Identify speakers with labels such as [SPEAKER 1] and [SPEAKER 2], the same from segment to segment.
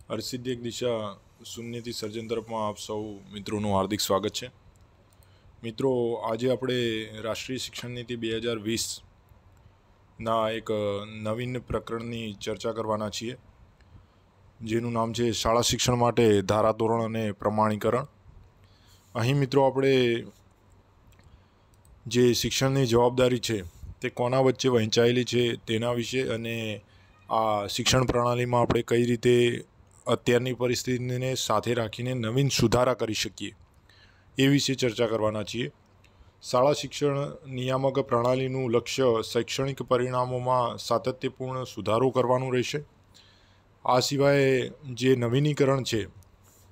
[SPEAKER 1] અરસીદ એક દિશા શૂન્યથી સર્જન તરફમાં આપ સૌ મિત્રોનું હાર્દિક સ્વાગત છે। મિત્રો, આજે આપણે રાષ્ટ્રીય શિક્ષણ નીતિ 2020ના એક નવીન પ્રકરણની ચર્ચા કરવાના છીએ, જેનું નામ છે શાળા શિક્ષણ માટે ધારાધોરણ અને પ્રમાણીકરણ। અહીં મિત્રો આપણે જે શિક્ષણની જવાબદારી છે તે કોના વચ્ચે વહેંચાયેલી છે તેના વિશે અને આ શિક્ષણ પ્રણાલીમાં આપણે કઈ રીતે અત્યારની પરિસ્થિતિને સાથે રાખીને નવીન સુધારા કરી શકીએ એ વિશે ચર્ચા કરવાના છીએ। શાળા શિક્ષણ નિયામક પ્રણાલીનું લક્ષ્ય શૈક્ષણિક પરિણામોમાં સાતત્યપૂર્ણ સુધારો કરવાનું રહેશે। આ સિવાય જે નવીનીકરણ છે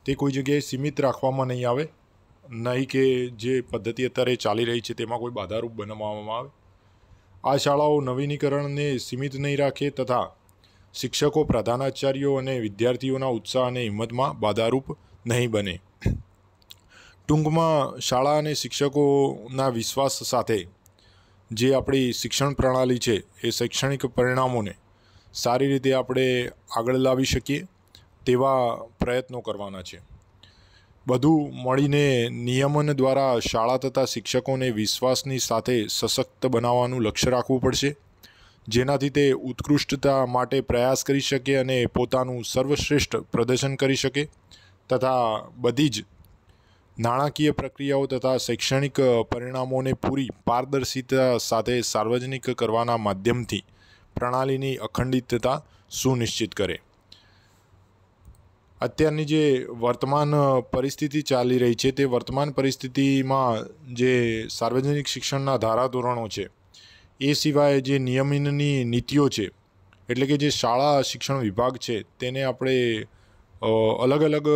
[SPEAKER 1] તે કોઈ જગ્યાએ સીમિત રાખવામાં નહીં આવે, નહીં કે જે પદ્ધતિ અત્યારે ચાલી રહી છે તેમાં કોઈ બાધારૂપ બનાવવામાં આવે। આ શાળાઓ નવીનીકરણને સીમિત નહીં રાખે તથા શિક્ષકો, પ્રધાનાચાર્યો અને વિદ્યાર્થીઓના ઉત્સાહ અને હિંમતમાં બાધારૂપ નહીં બને। ટૂંકમાં શાળા અને શિક્ષકોના વિશ્વાસ સાથે જે આપણી શિક્ષણ પ્રણાલી છે એ શૈક્ષણિક પરિણામોને સારી રીતે આપણે આગળ લાવી શકીએ તેવા પ્રયત્નો કરવાના છે। બધું મળીને નિયમન દ્વારા શાળા તથા શિક્ષકોને વિશ્વાસની સાથે સશક્ત બનાવવાનું લક્ષ્ય રાખવું પડશે, જેનાથી તે ઉત્કૃષ્ટતા માટે પ્રયાસ કરી શકે અને પોતાનું સર્વશ્રેષ્ઠ પ્રદર્શન કરી શકે તથા બધી જ નાણાકીય પ્રક્રિયાઓ તથા શૈક્ષણિક પરિણામોને પૂરી પારદર્શિતા સાથે સાર્વજનિક કરવાના માધ્યમથી પ્રણાલીની અખંડિતતા સુનિશ્ચિત કરે। અત્યારની જે વર્તમાન પરિસ્થિતિ ચાલી રહી છે તે વર્તમાન પરિસ્થિતિમાં જે સાર્વજનિક શિક્ષણના ધારાધોરણો છે એ સિવાય જે નિયમનની નીતિઓ છે, એટલે કે જે શાળા શિક્ષણ વિભાગ છે તેને આપણે અલગ અલગ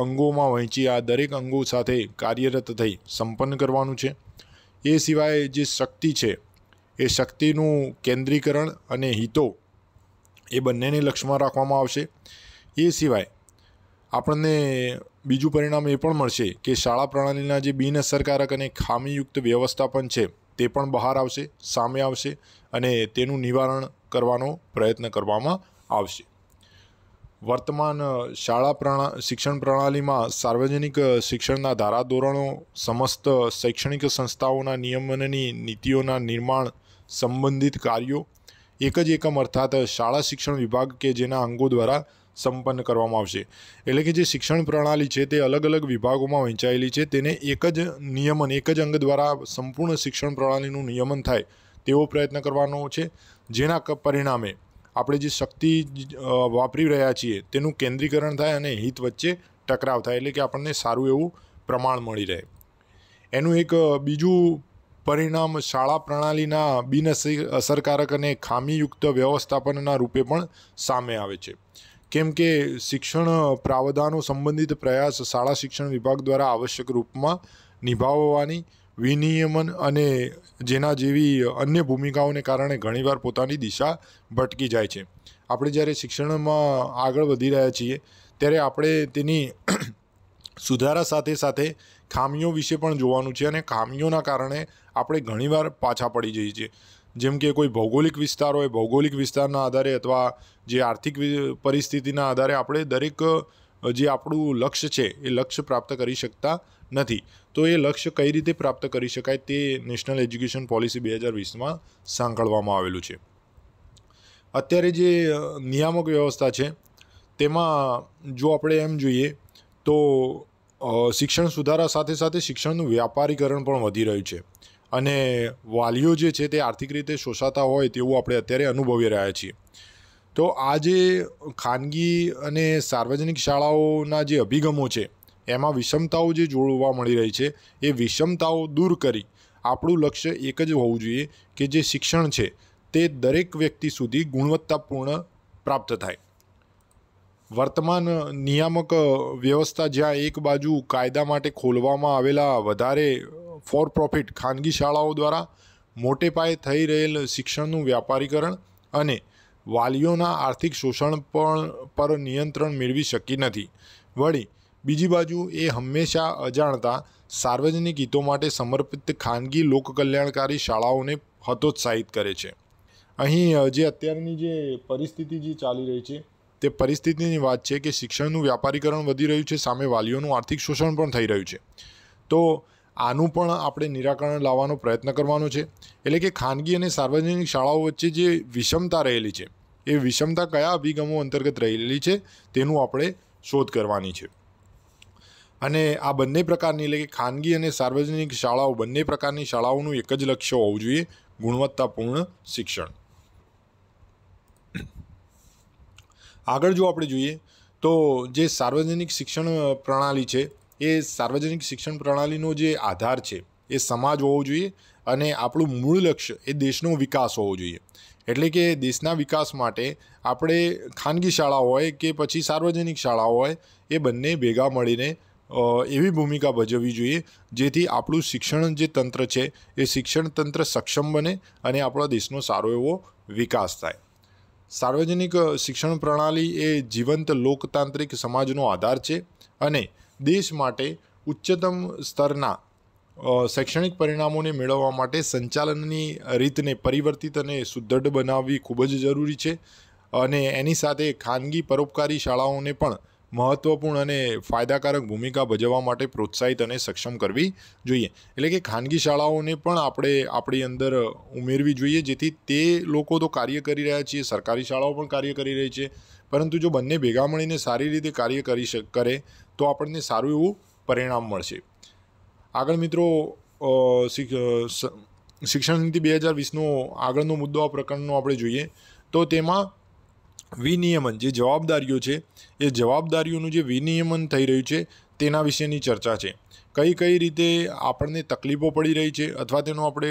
[SPEAKER 1] અંગોમાં વહેંચી આ દરેક અંગો સાથે કાર્યરત થઈ સંપન્ન કરવાનું છે। એ સિવાય જે શક્તિ છે એ શક્તિનું કેન્દ્રીકરણ અને હિતો એ બંનેને લક્ષ્યમાં રાખવામાં આવશે। એ સિવાય આપણને બીજું પરિણામ એ પણ મળશે કે શાળા પ્રણાલીના જે બિનઅસરકારક અને ખામીયુક્ત વ્યવસ્થાપન છે તે પણ બહાર આવશે, સામે આવશે અને તેનું નિવારણ કરવાનો પ્રયત્ન કરવામાં આવશે। વર્તમાન શાળા શિક્ષણ પ્રણાલીમાં સાર્વજનિક શિક્ષણના ધારાધોરણો સમસ્ત શૈક્ષણિક સંસ્થાઓના નિયમનની નીતિઓના નિર્માણ સંબંધિત કાર્યો એક જ એકમ અર્થાત શાળા શિક્ષણ વિભાગ કે જેના અંગો દ્વારા સંપન્ન કરવામાં આવશે। એટલે કે જે શિક્ષણ પ્રણાલી છે તે અલગ અલગ વિભાગોમાં વહેંચાયેલી છે, તેને એક જ નિયમન, એક જ અંગ દ્વારા સંપૂર્ણ શિક્ષણ પ્રણાલીનું નિયમન થાય તેવો પ્રયત્ન કરવાનો છે, જેના પરિણામે આપણે જે શક્તિ વાપરી રહ્યા છીએ તેનું કેન્દ્રીકરણ થાય અને હિત વચ્ચે ટકરાવ થાય, એટલે કે આપણને સારું એવું પ્રમાણ મળી રહે। એનું એક બીજું પરિણામ શાળા પ્રણાલીના અસરકારક અને ખામીયુક્ત વ્યવસ્થાપનના રૂપે પણ સામે આવે છે, કેમ કે શિક્ષણ પ્રાવધાનો સંબંધિત પ્રયાસ શાળા શિક્ષણ વિભાગ દ્વારા આવશ્યક રૂપમાં નિભાવવાની વિનિયમન અને જેના જેવી અન્ય ભૂમિકાઓને કારણે ઘણીવાર પોતાની દિશા ભટકી જાય છે। આપણે જ્યારે શિક્ષણમાં આગળ વધી રહ્યા છીએ ત્યારે આપણે તેની સુધારા સાથે સાથે ખામીઓ વિશે પણ જોવાનું છે અને ખામીઓના કારણે આપણે ઘણીવાર પાછા પડી જઈએ છીએ। જેમ કે કોઈ ભૌગોલિક વિસ્તાર હોય, ભૌગોલિક વિસ્તારના આધારે અથવા જે આર્થિક પરિસ્થિતિના આધારે આપણે દરેક જે આપણું લક્ષ્ય છે એ લક્ષ્ય પ્રાપ્ત કરી શકતા નથી। તો એ લક્ષ્ય કઈ રીતે પ્રાપ્ત કરી શકાય તે નેશનલ એજ્યુકેશન પોલિસી 2020માં સાંકળવામાં આવેલું છે। અત્યારે જે નિયામક વ્યવસ્થા છે તેમાં જો આપણે એમ જોઈએ તો શિક્ષણ સુધારા સાથે સાથે શિક્ષણનું વ્યાપારીકરણ પણ વધી રહ્યું છે અને વાલીઓ જે છે તે આર્થિક રીતે શોષાતા હોય તેવું આપણે અત્યારે અનુભવી રહ્યા છીએ। તો આ જે ખાનગી અને સાર્વજનિક શાળાઓના જે અભિગમો છે એમાં વિષમતાઓ જે જોવા મળી રહી છે એ વિષમતાઓ દૂર કરી આપણું લક્ષ્ય એક જ હોવું જોઈએ કે જે શિક્ષણ છે તે દરેક વ્યક્તિ સુધી ગુણવત્તાપૂર્ણ પ્રાપ્ત થાય। વર્તમાન નિયામક વ્યવસ્થા જ્યાં એક બાજુ કાયદા માટે ખોલવામાં આવેલા વધારે ફોર પ્રોફિટ ખાનગી શાળાઓ દ્વારા મોટે પાયે થઈ રહેલ શિક્ષણનું વ્યાપારીકરણ અને વાલીઓના આર્થિક શોષણ પર નિયંત્રણ મેળવી શકી નથી, વળી બીજી બાજુ એ હંમેશા અજાણતા સાર્વજનિક હિતો માટે સમર્પિત ખાનગી લોકકલ્યાણકારી શાળાઓને હતોત્સાહિત કરે છે। અહીં જે અત્યારની જે પરિસ્થિતિ જે ચાલી રહી છે તે પરિસ્થિતિની વાત છે કે શિક્ષણનું વ્યાપારીકરણ વધી રહ્યું છે, સામે વાલીઓનું આર્થિક શોષણ પણ થઈ રહ્યું છે. તો આનું પણ આપણે નિરાકરણ લાવવાનો પ્રયત્ન કરવાનો છે. એટલે કે ખાનગી અને સાર્વજનિક શાળાઓ વચ્ચે જે વિષમતા રહેલી છે એ વિષમતા કયા અભિગમો અંતર્ગત રહેલી છે તેનું આપણે શોધ કરવાની છે. અને આ બંને પ્રકારની એટલે કે ખાનગી અને સાર્વજનિક શાળાઓ બંને પ્રકારની શાળાઓનું એક જ લક્ષ્ય હોવું જોઈએ, ગુણવત્તાપૂર્ણ શિક્ષણ. આગળ જો આપણે જોઈએ તો જે સાર્વજનિક શિક્ષણ પ્રણાલી છે એ સાર્વજનિક શિક્ષણ પ્રણાલીનો જે આધાર છે એ સમાજ હોવો જોઈએ અને આપણું મૂળ લક્ષ્ય એ દેશનો વિકાસ હોવો જોઈએ. એટલે કે દેશના વિકાસ માટે આપણે ખાનગી શાળા હોય કે પછી સાર્વજનિક શાળા હોય એ બંને ભેગા મળીને એવી ભૂમિકા ભજવવી જોઈએ જેથી આપણું શિક્ષણ જે તંત્ર છે એ શિક્ષણ તંત્ર સક્ષમ બને અને આપણા દેશનો સારો એવો વિકાસ થાય. સાર્વજનિક શિક્ષણ પ્રણાલી એ જીવંત લોકતાંત્રિક સમાજનો આધાર છે અને દેશ માટે ઉચ્ચતમ સ્તરના શૈક્ષણિક પરિણામોને મેળવવા માટે સંચાલનની રીતને પરિવર્તિત અને સુદૃઢ બનાવવી ખૂબ જ જરૂરી છે. અને એની સાથે ખાનગી પરોપકારી શાળાઓને પણ મહત્ત્વપૂર્ણ અને ફાયદાકારક ભૂમિકા ભજવવા માટે પ્રોત્સાહિત અને સક્ષમ કરવી જોઈએ. એટલે કે ખાનગી શાળાઓને પણ આપણે આપણી અંદર ઉમેરવી જોઈએ જેથી તે લોકો તો કાર્ય કરી રહ્યા છીએ, સરકારી શાળાઓ પણ કાર્ય કરી રહી છે, પરંતુ જો બંને ભેગા મળીને સારી રીતે કાર્ય કરે તો આપણને સારું એવું પરિણામ મળશે. આગળ મિત્રો શિક્ષણ નીતિ 2020નો આગળનો મુદ્દો આ પ્રકારનો આપણે જોઈએ તો તેમાં વિનિયમન જે જવાબદારીઓ છે એ જવાબદારીઓનું જે વિનિયમન થઈ રહ્યું છે તેના વિશેની ચર્ચા છે. કઈ રીતે આપણને તકલીફો પડી રહી છે અથવા તેનો આપણે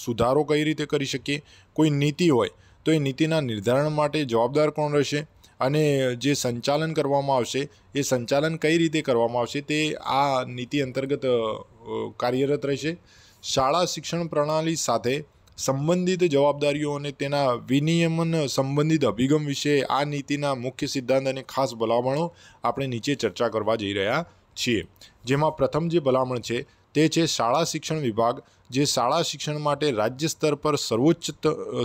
[SPEAKER 1] સુધારો કઈ રીતે કરી શકીએ. કોઈ નીતિ હોય તો એ નીતિના નિર્ધારણ માટે જવાબદાર કોણ રહેશે અને જે સંચાલન કરવામાં આવશે એ સંચાલન કઈ રીતે કરવામાં આવશે તે આ નીતિ અંતર્ગત કાર્યરત રહેશે. શાળા શિક્ષણ પ્રણાલી સાથે સંબંધિત જવાબદારીઓ અને તેના વિનિયમન સંબંધિત અભિગમ વિશે આ નીતિના મુખ્ય સિદ્ધાંત અને ખાસ ભલામણો આપણે નીચે ચર્ચા કરવા જઈ રહ્યા છીએ. જેમાં પ્રથમ જે ભલામણ છે તે છે શાળા શિક્ષણ વિભાગ, જે શાળા શિક્ષણ માટે રાજ્ય સ્તર પર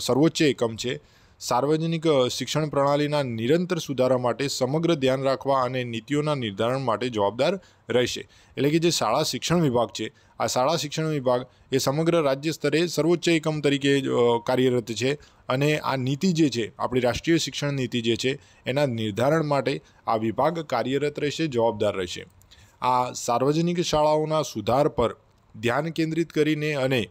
[SPEAKER 1] સર્વોચ્ચ એકમ છે. સાર્વજનિક શિક્ષણ પ્રણાલીના નિરંતર સુધારા માટે સમગ્ર ધ્યાન રાખવા અને નીતિઓના નિર્ધારણ માટે જવાબદાર રહેશે. એટલે કે જે શાળા શિક્ષણ વિભાગ છે આ શાળા શિક્ષણ વિભાગ એ સમગ્ર રાજ્ય સ્તરે સર્વોચ્ચ એકમ તરીકે કાર્યરત છે અને આ નીતિ જે છે આપણી રાષ્ટ્રીય શિક્ષણ નીતિ જે છે એના નિર્ધારણ માટે આ વિભાગ કાર્યરત રહેશે, જવાબદાર રહેશે. આ સાર્વજનિક શાળાઓના સુધાર પર ધ્યાન કેન્દ્રિત કરીને અને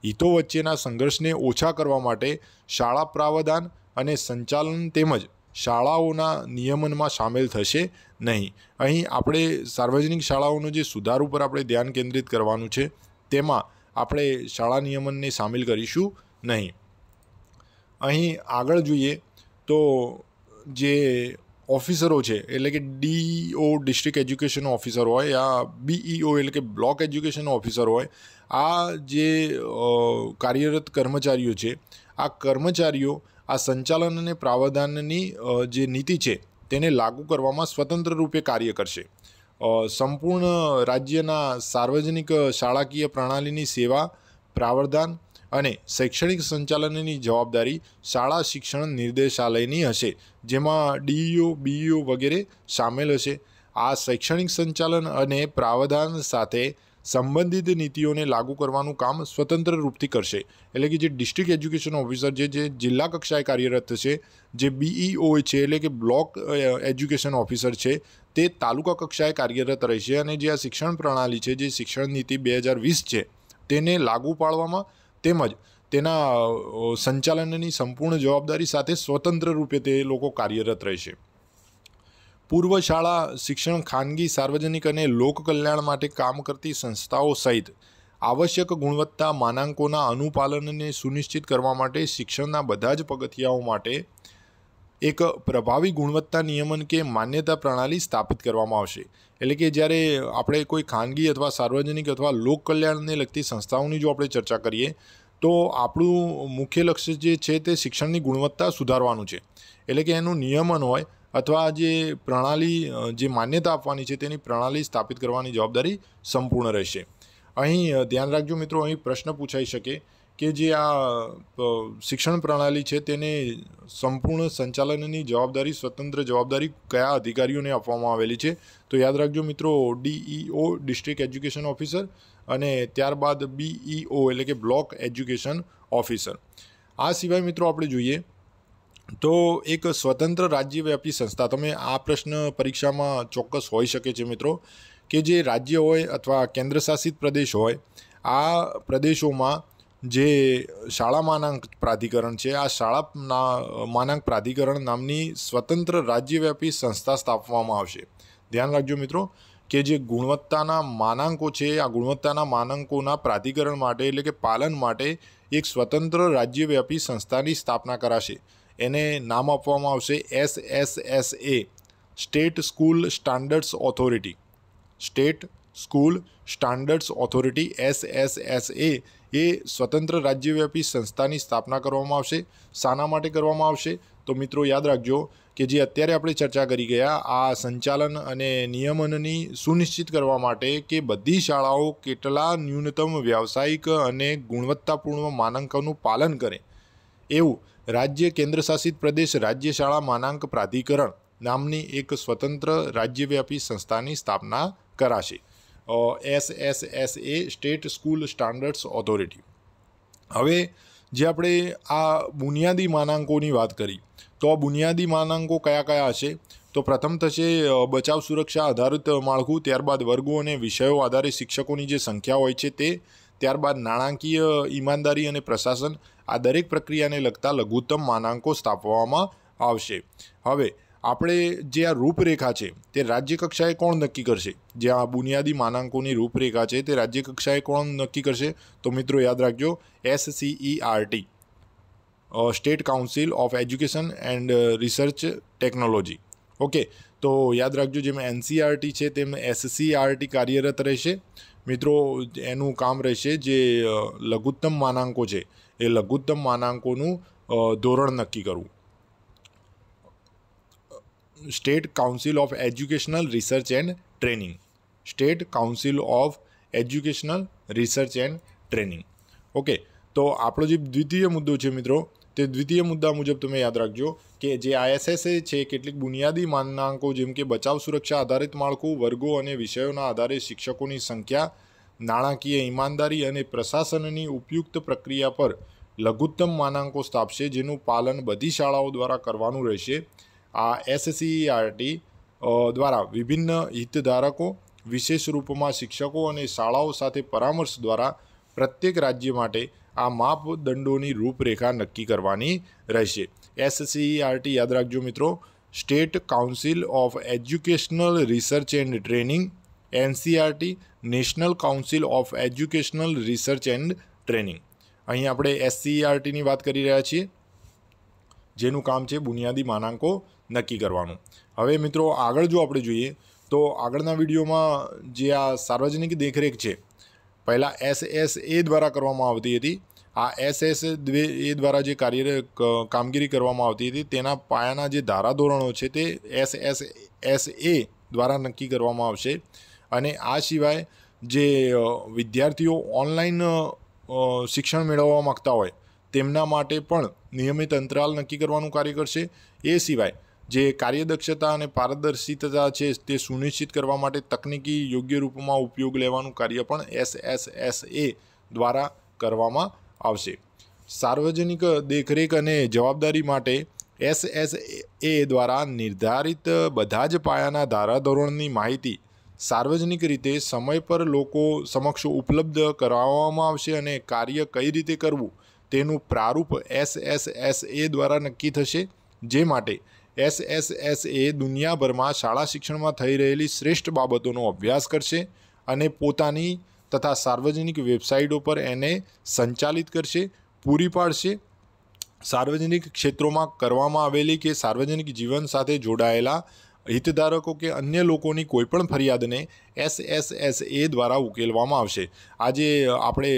[SPEAKER 1] હિતો વચ્ચેના સંઘર્ષને ઓછા કરવા માટે શાળા પ્રાવધાન અને સંચાલન તેમજ શાળાઓના નિયમનમાં સામેલ થશે નહીં. અહીં આપણે સાર્વજનિક શાળાઓનો જે સુધાર ઉપર આપણે ધ્યાન કેન્દ્રિત કરવાનું છે તેમાં આપણે શાળા નિયમનને સામેલ કરીશું નહીં. અહીં આગળ જોઈએ તો જે ઓફિસરો છે એટલે કે ડીઓ ડિસ્ટ્રિક્ટ એજ્યુકેશન ઓફિસર હોય યા બીઈઓ એટલે કે બ્લોક એજ્યુકેશન ઓફિસર હોય, આ જે કાર્યરત કર્મચારીઓ છે આ કર્મચારીઓ આ સંચાલન અને પ્રાવધાનની જે નીતિ છે તેને લાગુ કરવામાં સ્વતંત્ર રૂપે કાર્ય કરશે. સંપૂર્ણ રાજ્યના સાર્વજનિક શાળાકીય પ્રણાલીની સેવા, પ્રાવધાન અને શૈક્ષણિક સંચાલનની જવાબદારી શાળા શિક્ષણ નિર્દેશાલયની હશે, જેમાં ડીઈઓ, બીઈઓ વગેરે સામેલ હશે. આ શૈક્ષણિક સંચાલન અને પ્રાવધાન સાથે સંબંધિત નીતિઓને લાગુ કરવાનું કામ સ્વતંત્ર રૂપથી કરશે. એટલે કે જે ડિસ્ટ્રિક્ટ એજ્યુકેશન ઓફિસર જે જિલ્લા કક્ષાએ કાર્યરત છે, જે બીઈઓ છે એટલે કે બ્લોક એજ્યુકેશન ઓફિસર છે તે તાલુકા કક્ષાએ કાર્યરત રહેશે અને જે આ શિક્ષણ પ્રણાલી છે, જે શિક્ષણ નીતિ 2020 છે તેને લાગુ પાડવામાં તેમજ તેના સંચાલનની સંપૂર્ણ જવાબદારી સાથે સ્વતંત્ર રૂપે તે લોકો કાર્યરત રહેશે. પૂર્વ શાળા શિક્ષણ ખાનગી, સાર્વજનિક અને લોક કલ્યાણ માટે કામ કરતી સંસ્થાઓ સહિત આવશ્યક ગુણવત્તા માનાંકોના અનુપાલનને સુનિશ્ચિત કરવા માટે શિક્ષણના બધા જ પગથિયાઓ માટે એક પ્રભાવી ગુણવત્તા નિયમન કે માન્યતા પ્રણાલી સ્થાપિત કરવામાં આવશે. એટલે કે જ્યારે આપણે કોઈ ખાનગી અથવા સાર્વજનિક અથવા લોક કલ્યાણને લગતી સંસ્થાઓની જો આપણે ચર્ચા કરીએ તો આપણું મુખ્ય લક્ષ્ય જે છે તે શિક્ષણની ગુણવત્તા સુધારવાનું છે. એટલે કે એનું નિયમન હોય અથવા જે પ્રણાલી જે માન્યતા આપવાની છે તેની પ્રણાલી સ્થાપિત કરવાની જવાબદારી સંપૂર્ણ રહેશે. અહીં ધ્યાન રાખજો મિત્રો, અહીં પ્રશ્ન પૂછાઈ શકે કે જે આ શિક્ષણ પ્રણાલી છે તેને સંપૂર્ણ સંચાલનની જવાબદારી, સ્વતંત્ર જવાબદારી કયા અધિકારીઓને આપવામાં આવેલી છે? તો યાદ રાખજો મિત્રો, DEO ડિસ્ટ્રિક્ટ એજ્યુકેશન ઓફિસર અને ત્યારબાદ BEO એટલે કે બ્લોક એજ્યુકેશન ઓફિસર. આ સિવાય મિત્રો આપણે જોઈએ તો એક સ્વતંત્ર રાજ્યવ્યાપી સંસ્થા, તમે આ પ્રશ્ન પરીક્ષામાં ચોક્કસ હોઈ શકે છે મિત્રો, કે જે રાજ્ય હોય અથવા કેન્દ્રશાસિત પ્રદેશ હોય, આ પ્રદેશોમાં જે શાળા માનાંક પ્રાધિકરણ છે, આ શાળા માનાંક પ્રાધિકરણ નામની સ્વતંત્ર રાજ્યવ્યાપી સંસ્થા સ્થાપવામાં આવશે. ધ્યાન રાખજો મિત્રો કે જે ગુણવત્તાના માનાંકો છે, આ ગુણવત્તાના માનાંકોના પ્રાધિકરણ માટે એટલે કે પાલન માટે એક સ્વતંત્ર રાજ્યવ્યાપી સંસ્થાની સ્થાપના કરાશે. એને નામ આપવામાં આવશે SSSA, state school standards authority. State school standards authority SSSA એ સ્વતંત્ર રાજ્યવ્યાપી સંસ્થાની સ્થાપના કરવામાં આવશે. શાના માટે કરવામાં આવશે? તો મિત્રો યાદ રાખજો કે જે અત્યારે આપણે ચર્ચા કરી ગયા, આ સંચાલન અને નિયમનની સુનિશ્ચિત કરવા માટે કે બધી શાળાઓ કેટલા ન્યૂનતમ વ્યાવસાયિક અને ગુણવત્તાપૂર્ણ માનાંકોનું પાલન કરે, એવું રાજ્ય કેન્દ્રશાસિત પ્રદેશ રાજ્ય શાળા માનાંક પ્રાધિકરણ નામની એક સ્વતંત્ર રાજ્યવ્યાપી સંસ્થાની સ્થાપના કરાશે. SSSA, state school standards authority. હવે જે આપણે આ બુનિયાદી માનાંકોની વાત કરી, તો આ બુનિયાદી માનાંકો કયા કયા હશે? તો પ્રથમ થશે બચાવ સુરક્ષા આધારિત માળખું, ત્યારબાદ વર્ગો અને વિષયો આધારે શિક્ષકોની જે સંખ્યા હોય છે તે, ત્યારબાદ નાણાકીય ઈમાનદારી અને પ્રશાસન, આ દરેક પ્રક્રિયાને લગતા લઘુત્તમ માનાંકો સ્થાપવામાં આવશે. હવે આપણે જે આ રૂપરેખા છે તે રાજ્ય કક્ષાએ કોણ નક્કી કરશે? જે આ બુનિયાદી માનાંકોની રૂપરેખા છે તે રાજ્ય કક્ષાએ કોણ નક્કી કરશે? તો મિત્રો યાદ રાખજો, SCERT, state council of education and research technology. Okay, તો યાદ રાખજો જેમ NCERT છે તેમ SCERT કાર્યરત રહેશે. મિત્રો એનું કામ રહેશે જે લઘુત્તમ માનાંકો છે એ લઘુત્તમ માનાંકોનું ધોરણ નક્કી કરવું. State council of educational research and training. State council of educational research and training. Okay, તો આપણો જે દ્વિતીય મુદ્દો છે મિત્રો, તે દ્વિતીય મુદ્દા મુજબ તમે યાદ રાખજો કે જે ISSA છે કેટલીક બુનિયાદી માનાંકો જેમ કે બચાવ સુરક્ષા આધારિત માળખું, વર્ગો અને વિષયોના આધારે શિક્ષકોની સંખ્યા, નાણાકીય ઈમાનદારી અને પ્રશાસનની ઉપયુક્ત પ્રક્રિયા પર લઘુત્તમ માનાંકો સ્થાપશે, જેનું પાલન બધી શાળાઓ દ્વારા કરવાનું રહેશે. આ SCERT દ્વારા વિભિન્ન હિતધારકો, વિશેષ રૂપમાં શિક્ષકો અને શાળાઓ સાથે પરામર્શ દ્વારા પ્રત્યેક રાજ્ય માટે આ માપદંડોની રૂપરેખા નક્કી કરવાની રહેશે. SCERT યાદ રાખજો મિત્રો, state council of educational research and training, NCERT, national council of educational research and training. અહીં આપણે SCERTની વાત કરી રહ્યા છીએ, જેનું કામ છે બુનિયાદી માનાંકો નક્કી કરવાનું. હવે મિત્રો આગળ જો આપણે જોઈએ તો આગળના વિડીયોમાં જે આ સાર્વજનિક દેખરેખ છે પહેલાં SSA દ્વારા કરવામાં આવતી હતી. આ SSA દ્વારા જે કામગીરી કરવામાં આવતી હતી તેના પાયાના જે ધારાધોરણો છે તે SSSA દ્વારા નક્કી કરવામાં આવશે. અને આ સિવાય જે વિદ્યાર્થીઓ ઓનલાઈન શિક્ષણ મેળવવા માગતા હોય તેમના માટે પણ નિયમિત અંતરાલ નક્કી કરવાનું કાર્ય કરશે. એ સિવાય જે કાર્યદક્ષતા અને પારદર્શિતા છે તે સુનિશ્ચિત કરવા માટે તકનિકી યોગ્ય રૂપમાં ઉપયોગ લેવાનું કાર્ય પણ SSSA દ્વારા કરવામાં આવશે. સાર્વજનિક દેખરેખ અને જવાબદારી માટે SSA દ્વારા નિર્ધારિત બધા જ પાયાના ધારાધોરણની માહિતી સાર્વજનિક રીતે સમય પર લોકો સમક્ષ ઉપલબ્ધ કરાવવામાં આવશે અને કાર્ય કઈ રીતે કરવું તેનું પ્રારૂપ SSSA દ્વારા નક્કી થશે. જે માટે SSSA દુનિયાભરમાં શાળા શિક્ષણમાં થઈ રહેલી શ્રેષ્ઠ બાબતોનો અભ્યાસ કરશે અને પોતાની તથા સાર્વજનિક વેબસાઇટો પર એને સંચાલિત કરશે, પૂરી પાડશે. સાર્વજનિક ક્ષેત્રોમાં કરવામાં આવેલી કે સાર્વજનિક જીવન સાથે જોડાયેલા હિતધારકો કે અન્ય લોકોની કોઈપણ ફરિયાદને SSSA દ્વારા ઉકેલવામાં આવશે. આજે આપણે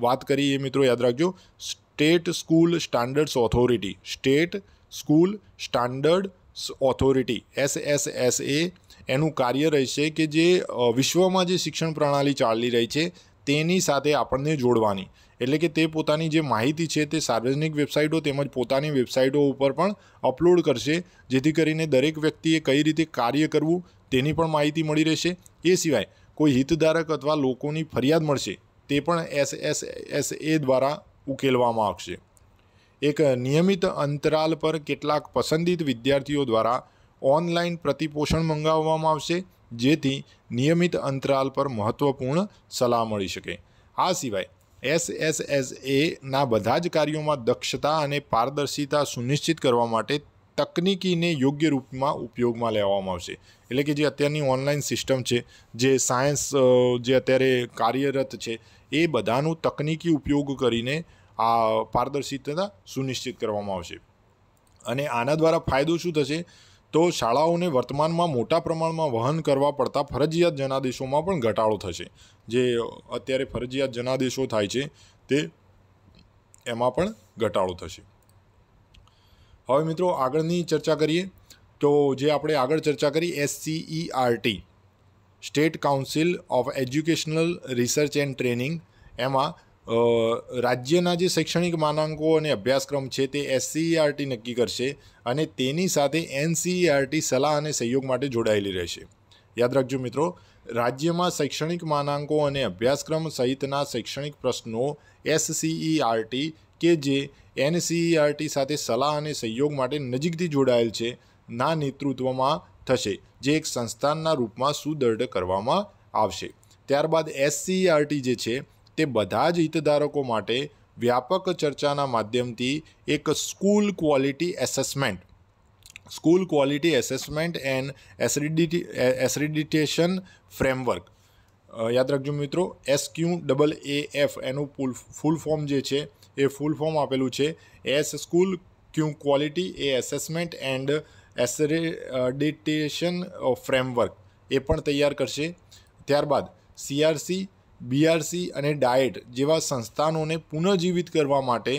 [SPEAKER 1] વાત કરી એ મિત્રો યાદ રાખજો, state school standards authority, state school standards authority SSSA એનું કાર્ય રહેશે કે જે વિશ્વમાં જે શિક્ષણ પ્રણાલી ચાલી રહી છે તેની સાથે આપણને જોડવાની, એટલે કે તે પોતાની જે માહિતી છે તે સાર્વજનિક વેબસાઇટો તેમજ પોતાની વેબસાઇટો ઉપર પણ અપલોડ કરશે, જેથી કરીને દરેક વ્યક્તિએ કઈ રીતે કાર્ય કરવું તેની પણ માહિતી મળી રહેશે. એ સિવાય કોઈ હિતધારક અથવા લોકોની ફરિયાદ મળશે તે પણ SSSA દ્વારા ઉકેલવામાં આવશે. એક નિયમિત અંતરાલ પર કેટલાક પસંદિત વિદ્યાર્થીઓ દ્વારા ઓનલાઈન પ્રતિપોષણ મંગાવવામાં આવશે, જેથી નિયમિત અંતરાલ પર મહત્વપૂર્ણ સલાહ મળી શકે. આ સિવાય SSSAના બધા જ કાર્યોમાં દક્ષતા અને પારદર્શિતા સુનિશ્ચિત કરવા માટે તકનીકીને યોગ્ય રૂપમાં ઉપયોગમાં લેવામાં આવશે. એટલે કે જે અત્યારની ઓનલાઈન સિસ્ટમ છે, જે સાયન્સ જે અત્યારે કાર્યરત છે, એ બધાનું તકનીકી ઉપયોગ કરીને આ પારદર્શિતા સુનિશ્ચિત કરવામાં આવશે. અને આના દ્વારા ફાયદો શું થશે, તો શાળાઓને વર્તમાનમાં મોટા પ્રમાણમાં વહન કરવા પડતા ફરજિયાત જનાદેશોમાં પણ ઘટાડો થશે. જે અત્યારે ફરજિયાત જનાદેશો થાય છે તે એમાં પણ ઘટાડો થશે. હવે મિત્રો આગળની ચર્ચા કરીએ તો જે આપણે આગળ ચર્ચા કરી SCERT state council of educational research and training, એમાં રાજ્યના જે શૈક્ષણિક માનાંકો અને અભ્યાસક્રમ છે તે SCERT નક્કી કરશે અને તેની સાથે NCERT સલાહ અને સહયોગ માટે જોડાયેલી રહેશે. યાદ રાખજો મિત્રો, રાજ્યમાં શૈક્ષણિક માનાંકો અને અભ્યાસક્રમ સહિતના શૈક્ષણિક પ્રશ્નો SCERT કે જે NCERT સાથે સલાહ અને સહયોગ માટે નજીકથી જોડાયેલ છે ના નેતૃત્વમાં થશે, જે એક સંસ્થાનના રૂપમાં સુદૃઢ કરવામાં આવશે. ત્યારબાદ SCERT જે છે તે બધા જ હિતધારકો માટે વ્યાપક ચર્ચાના માધ્યમથી એક school quality assessment and accreditation framework, યાદ રાખજો મિત્રો, SQAAF એનું ફૂલ ફોર્મ જે છે એ ફૂલ ફોર્મ આપેલું છે school quality assessment and accreditation framework, એ પણ તૈયાર કરશે. ત્યારબાદ CRC, BRC અને ડાયટ જેવા સંસ્થાનોને પુનઃજીવિત કરવા માટે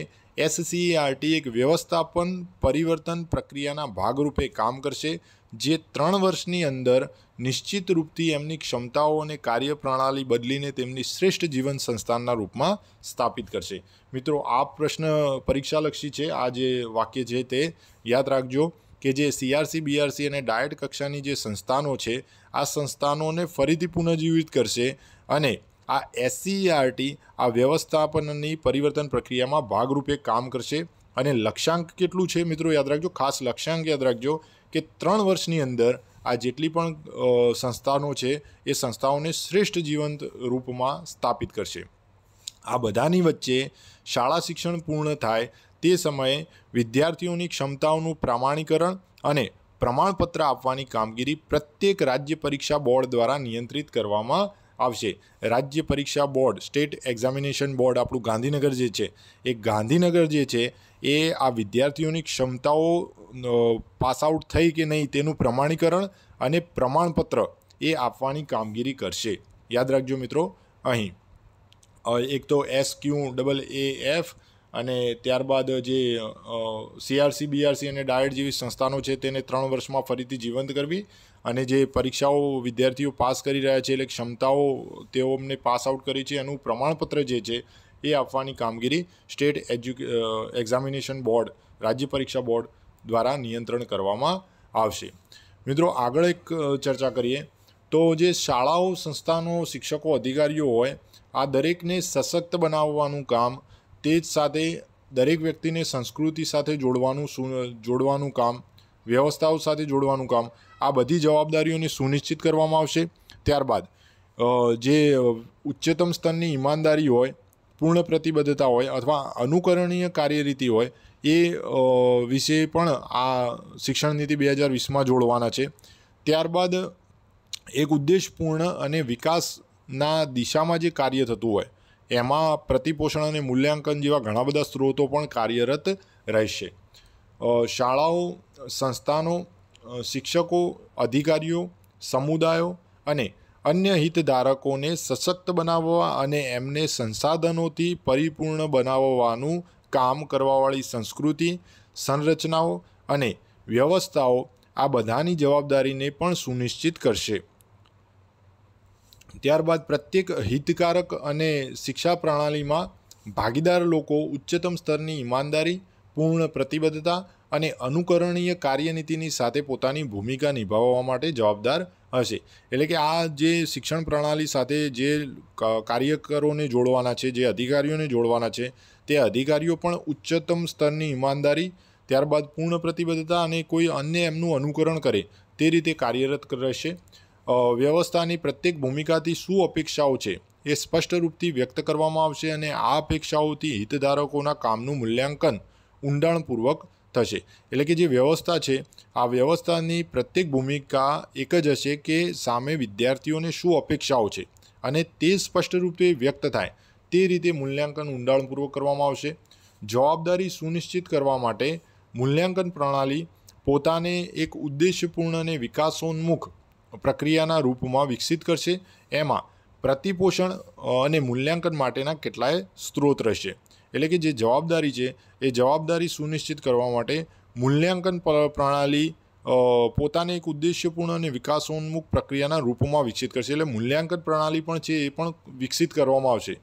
[SPEAKER 1] SCERT એક વ્યવસ્થાપન પરિવર્તન પ્રક્રિયાના ભાગરૂપે કામ કરશે, જે 3 વર્ષની અંદર નિશ્ચિત રૂપથી એમની ક્ષમતાઓ અને કાર્યપ્રણાલી બદલીને તેમની શ્રેષ્ઠ જીવન સંસ્થાનના રૂપમાં સ્થાપિત કરશે. મિત્રો આ પ્રશ્ન પરીક્ષાલક્ષી છે, આ જે વાક્ય છે તે યાદ રાખજો કે જે CRC, BRC અને ડાયટ કક્ષાની જે સંસ્થાનો છે આ સંસ્થાનોને ફરીથી પુનઃજીવિત કરશે અને આ SCERT આ વ્યવસ્થાપનની પરિવર્તન પ્રક્રિયામાં ભાગરૂપે કામ કરશે. અને લક્ષ્યાંક કેટલું છે મિત્રો યાદ રાખજો, ખાસ લક્ષ્યાંક યાદ રાખજો કે 3 વર્ષની અંદર આ જેટલી પણ સંસ્થાનો છે એ સંસ્થાઓને શ્રેષ્ઠ જીવંત રૂપમાં સ્થાપિત કરશે. આ બધાની વચ્ચે શાળા શિક્ષણ પૂર્ણ થાય તે સમયે વિદ્યાર્થીઓની ક્ષમતાઓનું પ્રમાણીકરણ અને પ્રમાણપત્ર આપવાની કામગીરી પ્રત્યેક રાજ્ય પરીક્ષા બોર્ડ દ્વારા નિયંત્રિત કરવામાં આવશે. રાજ્ય પરીક્ષા બોર્ડ, સ્ટેટ એક્ઝામિનેશન બોર્ડ આપણું ગાંધીનગર જે છે, એ ગાંધીનગર જે છે એ આ વિદ્યાર્થીઓની ક્ષમતાઓ પાસ આઉટ થઈ કે નહીં તેનું પ્રમાણીકરણ અને પ્રમાણપત્ર એ આપવાની કામગીરી કરશે. યાદ રાખજો મિત્રો, અહીં એક તો SQAAF અને ત્યારબાદ જે CRC, BRC અને ડાયટ જેવી સંસ્થાનો છે તેને 3 વર્ષમાં ફરીથી જીવંત કરવી અને જે પરીક્ષાઓ વિદ્યાર્થીઓ પાસ કરી રહ્યા છે એટલે ક્ષમતાઓ તેઓને પાસ આઉટ કરી છે એનું પ્રમાણપત્ર જે છે એ આપવાની કામગીરી સ્ટેટ એક્ઝામિનેશન બોર્ડ, રાજ્ય પરીક્ષા બોર્ડ દ્વારા નિયંત્રણ કરવામાં આવશે. મિત્રો આગળ એક ચર્ચા કરીએ તો જે શાળાઓ, સંસ્થાનો, શિક્ષકો, અધિકારીઓ હોય આ દરેકને સશક્ત બનાવવાનું કામ, તે જ સાથે દરેક વ્યક્તિને સંસ્કૃતિ સાથે જોડવાનું કામ, વ્યવસ્થાઓ સાથે જોડવાનું કામ, આ બધી જવાબદારીઓને સુનિશ્ચિત કરવામાં આવશે. ત્યારબાદ જે ઉચ્ચતમ સ્તરની ઈમાનદારી હોય, પૂર્ણ પ્રતિબદ્ધતા હોય અથવા અનુકરણીય કાર્યરીતિ હોય એ વિશે પણ આ શિક્ષણ નીતિ 2020માં જોડવાના છે. ત્યારબાદ એક ઉદ્દેશપૂર્ણ અને વિકાસના દિશામાં જે કાર્ય થતું હોય એમાં પ્રતિપોષણ અને મૂલ્યાંકન જેવા ઘણા બધા સ્ત્રોતો પણ કાર્યરત રહેશે. શાળાઓ, સંસ્થાનો, શિક્ષકો, અધિકારીઓ, સમુદાયો અને અન્ય હિતધારકોને સશક્ત બનાવવા અને એમને સંસાધનોથી પરિપૂર્ણ બનાવવાનું કામ કરવાવાળી સંસ્કૃતિ, સંરચનાઓ અને વ્યવસ્થાઓ આ બધાની જવાબદારીને પણ સુનિશ્ચિત કરશે. ત્યારબાદ પ્રત્યેક હિતકારક અને શિક્ષા પ્રણાલીમાં ભાગીદાર લોકો ઉચ્ચતમ સ્તરની ઈમાનદારી, પૂર્ણ પ્રતિબદ્ધતા અને અનુકરણીય કાર્યનીતિની સાથે પોતાની ભૂમિકા નિભાવવા માટે જવાબદાર હશે. એટલે કે આ જે શિક્ષણ પ્રણાલી સાથે જે કાર્યકરોને જોડવાના છે, જે અધિકારીઓને જોડવાના છે, તે અધિકારીઓ પણ ઉચ્ચતમ સ્તરની ઈમાનદારી, ત્યારબાદ પૂર્ણ પ્રતિબદ્ધતા અને કોઈ અન્ય એમનું અનુકરણ કરે તે રીતે કાર્યરત રહેશે. વ્યવસ્થાની પ્રત્યેક ભૂમિકાથી શું અપેક્ષાઓ છે એ સ્પષ્ટ રૂપથી વ્યક્ત કરવામાં આવશે અને આ અપેક્ષાઓથી હિતધારકોના કામનું મૂલ્યાંકન ઊંડાણપૂર્વક થશે. એટલે કે જે વ્યવસ્થા છે, આ વ્યવસ્થાની પ્રત્યેક ભૂમિકા એક જ હશે કે સામે વિદ્યાર્થીઓને શું અપેક્ષાઓ છે અને તે સ્પષ્ટ રૂપે વ્યક્ત થાય તે રીતે મૂલ્યાંકન ઊંડાણપૂર્વક કરવામાં આવશે. જવાબદારી સુનિશ્ચિત કરવા માટે મૂલ્યાંકન પ્રણાલી પોતાને એક ઉદ્દેશ્યપૂર્ણ અને વિકાસોન્મુખ પ્રક્રિયાના રૂપમાં વિકસિત કરશે. એમાં પ્રતિપોષણ અને મૂલ્યાંકન માટેના કેટલાય સ્ત્રોત રહેશે. એટલે કે જે જવાબદારી છે એ જવાબદારી સુનિશ્ચિત કરવા માટે મૂલ્યાંકન પ્રણાલી પોતાને એક ઉદ્દેશ્યપૂર્ણ અને વિકાસોન્મુખ પ્રક્રિયાના રૂપમાં વિકસિત કરશે. એટલે મૂલ્યાંકન પ્રણાલી પણ છે એ પણ વિકસિત કરવામાં આવશે.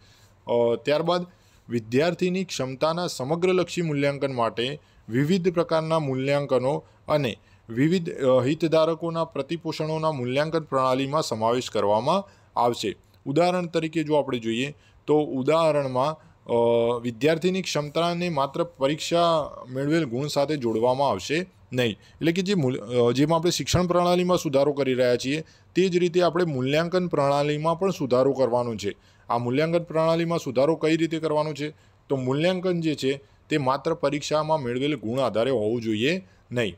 [SPEAKER 1] ત્યારબાદ વિદ્યાર્થીની ક્ષમતાના સમગ્રલક્ષી મૂલ્યાંકન માટે વિવિધ પ્રકારના મૂલ્યાંકનો અને વિવિધ હિતધારકોના પ્રતિપોષણોના મૂલ્યાંકન પ્રણાલીમાં સમાવેશ કરવામાં આવશે. ઉદાહરણ તરીકે જો આપણે જોઈએ તો ઉદાહરણમાં વિદ્યાર્થીની ક્ષમતાને માત્ર પરીક્ષા મેળવેલ ગુણ સાથે જોડવામાં આવશે નહીં. એટલે કે જેમાં આપણે શિક્ષણ પ્રણાલીમાં સુધારો કરી રહ્યા છીએ તે જ રીતે આપણે મૂલ્યાંકન પ્રણાલીમાં પણ સુધારો કરવાનો છે. આ મૂલ્યાંકન પ્રણાલીમાં સુધારો કઈ રીતે કરવાનો છે? તો મૂલ્યાંકન જે છે તે માત્ર પરીક્ષામાં મેળવેલ ગુણ આધારે હોવું જોઈએ નહીં.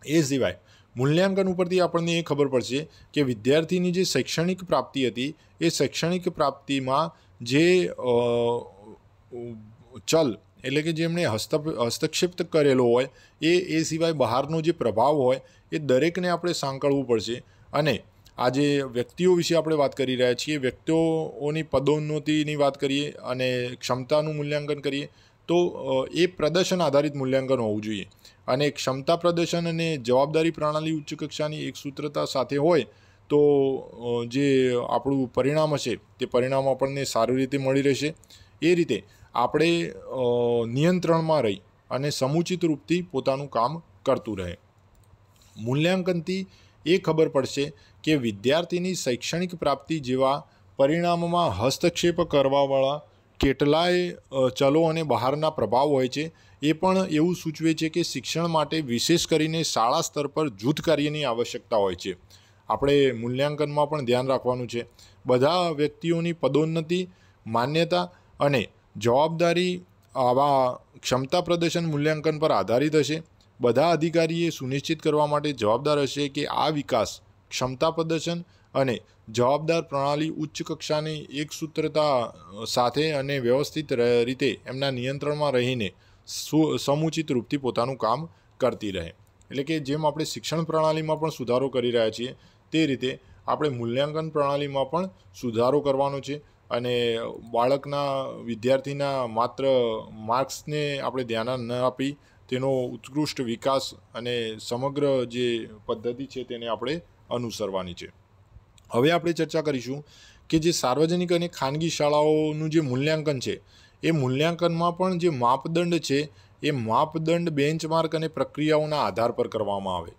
[SPEAKER 1] એ સિવાય મૂલ્યાંકન ઉપરથી આપણને એ ખબર પડશે કે વિદ્યાર્થીની જે શૈક્ષણિક પ્રાપ્તિ હતી એ શૈક્ષણિક પ્રાપ્તિમાં જે ચલ એટલે કે જેમણે હસ્તક્ષેપ કરેલો હોય એ સિવાય બહારનો જે પ્રભાવ હોય એ દરેકને આપણે સાંકળવું પડશે. અને આ જે વ્યક્તિઓ વિશે આપણે વાત કરી રહ્યા છીએ, વ્યક્તિઓની પદોન્નતિની વાત કરીએ અને ક્ષમતાનું મૂલ્યાંકન કરીએ તો એ પ્રદર્શન આધારિત મૂલ્યાંકન હોવું જોઈએ. અને ક્ષમતા પ્રદર્શન અને જવાબદારી પ્રણાલી ઉચ્ચ કક્ષાની એક સૂત્રતા સાથે હોય તો જે આપણું પરિણામ હશે તે પરિણામ આપણને સારી રીતે મળી રહેશે. એ રીતે આપણે નિયંત્રણમાં રહી અને સમુચિત રૂપથી પોતાનું કામ કરતું રહે. મૂલ્યાંકનથી એ ખબર પડશે કે વિદ્યાર્થીની શૈક્ષણિક પ્રાપ્તિ જેવા પરિણામમાં હસ્તક્ષેપ કરવાવાળા કેટલાય ચલો અને બહારના પ્રભાવ હોય છે. એ પણ એવું સૂચવે છે કે શિક્ષણ માટે વિશેષ કરીને શાળા સ્તર પર જૂથ કાર્યની આવશ્યકતા હોય છે. આપણે મૂલ્યાંકનમાં પણ ધ્યાન રાખવાનું છે. બધા વ્યક્તિઓની પદોન્નતિ, માન્યતા અને જવાબદારી આવા ક્ષમતા પ્રદર્શન મૂલ્યાંકન પર આધારિત હશે. બધા અધિકારીએ સુનિશ્ચિત કરવા માટે જવાબદાર હશે કે આ વિકાસ, ક્ષમતા પ્રદર્શન અને જવાબદાર પ્રણાલી ઉચ્ચ કક્ષાની એકસૂત્રતા સાથે અને વ્યવસ્થિત રીતે એમના નિયંત્રણમાં રહીને સમુચિત રૂપથી પોતાનું કામ કરતી રહે. એટલે કે જેમ આપણે શિક્ષણ પ્રણાલીમાં પણ સુધારો કરી રહ્યા છીએ તે રીતે આપણે મૂલ્યાંકન પ્રણાલીમાં પણ સુધારો કરવાનો છે. અને બાળકના, વિદ્યાર્થીના માત્ર માર્ક્સને આપણે ધ્યાન ન આપી તેનો ઉત્કૃષ્ટ વિકાસ અને સમગ્ર જે પદ્ધતિ છે તેને આપણે અનુસરવાની છે. હવે આપણે ચર્ચા કરીશું કે જે સાર્વજનિક અને ખાનગી શાળાઓનું જે મૂલ્યાંકન છે એ મૂલ્યાંકનમાં પણ જે માપદંડ છે એ માપદંડ, બેન્ચમાર્ક અને પ્રક્રિયાઓના આધાર પર કરવામાં આવે.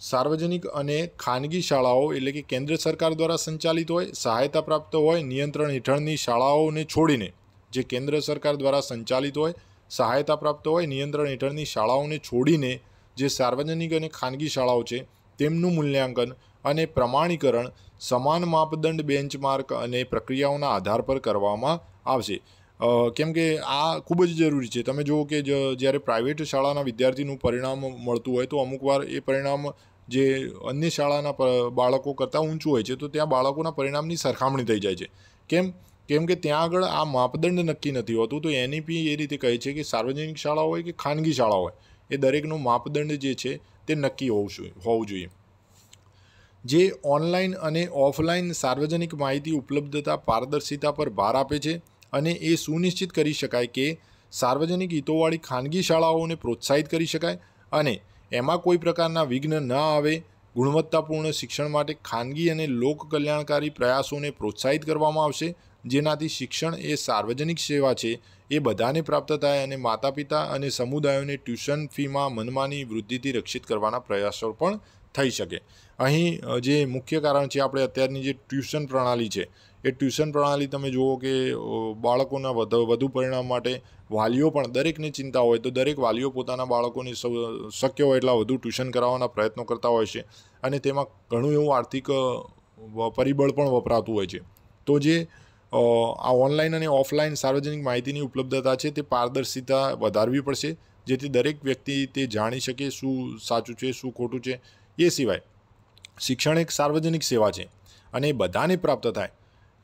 [SPEAKER 1] સાર્વજનિક અને ખાનગી શાળાઓ એટલે કે કેન્દ્ર સરકાર દ્વારા સંચાલિત હોય, સહાયતા પ્રાપ્ત હોય, નિયંત્રણ હેઠળની શાળાઓને છોડીને જે કેન્દ્ર સરકાર દ્વારા સંચાલિત હોય, સહાયતા પ્રાપ્ત હોય, નિયંત્રણ હેઠળની શાળાઓને છોડીને જે સાર્વજનિક અને ખાનગી શાળાઓ છે તેમનું મૂલ્યાંકન અને પ્રમાણીકરણ સમાન માપદંડ, બેન્ચમાર્ક અને પ્રક્રિયાઓના આધાર પર કરવામાં આવશે. કેમ કે આ ખૂબ જ જરૂરી છે. તમે જુઓ કે જ્યારે પ્રાઇવેટ શાળાના વિદ્યાર્થીનું પરિણામ મળતું હોય તો અમુકવાર એ પરિણામ જે અન્ય શાળાના બાળકો કરતાં ઊંચું હોય છે તો ત્યાં બાળકોના પરિણામની સરખામણી થઈ જાય છે. કેમ કે ત્યાં આગળ આ માપદંડ નક્કી નથી હોતું. તો એનઈપી એ રીતે કહે છે કે સાર્વજનિક શાળા હોય કે ખાનગી શાળા હોય એ દરેકનો માપદંડ જે છે તે નક્કી હોવું જોઈએ. જે ઓનલાઈન અને ઓફલાઈન સાર્વજનિક માહિતી ઉપલબ્ધતા, પારદર્શિતા પર ભાર આપે છે અને એ સુનિશ્ચિત કરી શકાય કે સાર્વજનિક હિતોવાળી ખાનગી શાળાઓને પ્રોત્સાહિત કરી શકાય અને એમાં કોઈ પ્રકારના વિઘ્ન ન આવે ગુણવત્તાપૂર્ણ શિક્ષણ માટે ખાનગી અને લોક કલ્યાણકારી પ્રયાસોને પ્રોત્સાહિત કરવામાં આવશે, જેનાથી શિક્ષણ એ સાર્વજનિક સેવા છે એ બધાને પ્રાપ્ત થાય અને માતા પિતા અને સમુદાયોને ટ્યુશન ફીમાં મનમાની વૃદ્ધિથી રક્ષિત કરવાના પ્રયાસો પણ થઈ શકે. અહીં જે મુખ્ય કારણ છે આપણે અત્યારની જે ટ્યુશન પ્રણાલી છે એ ટ્યુશન પ્રણાલી તમે જુઓ કે બાળકોના વધુ પરિણામ માટે વાલીઓ પણ દરેકને ચિંતા હોય તો દરેક વાલીઓ પોતાના બાળકોને શક્ય હોય એટલા વધુ ટ્યુશન કરાવવાના પ્રયત્નો કરતા હોય છે અને તેમાં ઘણું એવું આર્થિક પરિબળ પણ વપરાતું હોય છે. તો જે આ ઓનલાઈન અને ઓફલાઈન સાર્વજનિક માહિતીની ઉપલબ્ધતા છે તે પારદર્શિતા વધારવી પડશે, જેથી દરેક વ્યક્તિ તે જાણી શકે શું સાચું છે શું ખોટું છે. એ સિવાય શિક્ષણ એક સાર્વજનિક સેવા છે અને એ બધાને પ્રાપ્ત થાય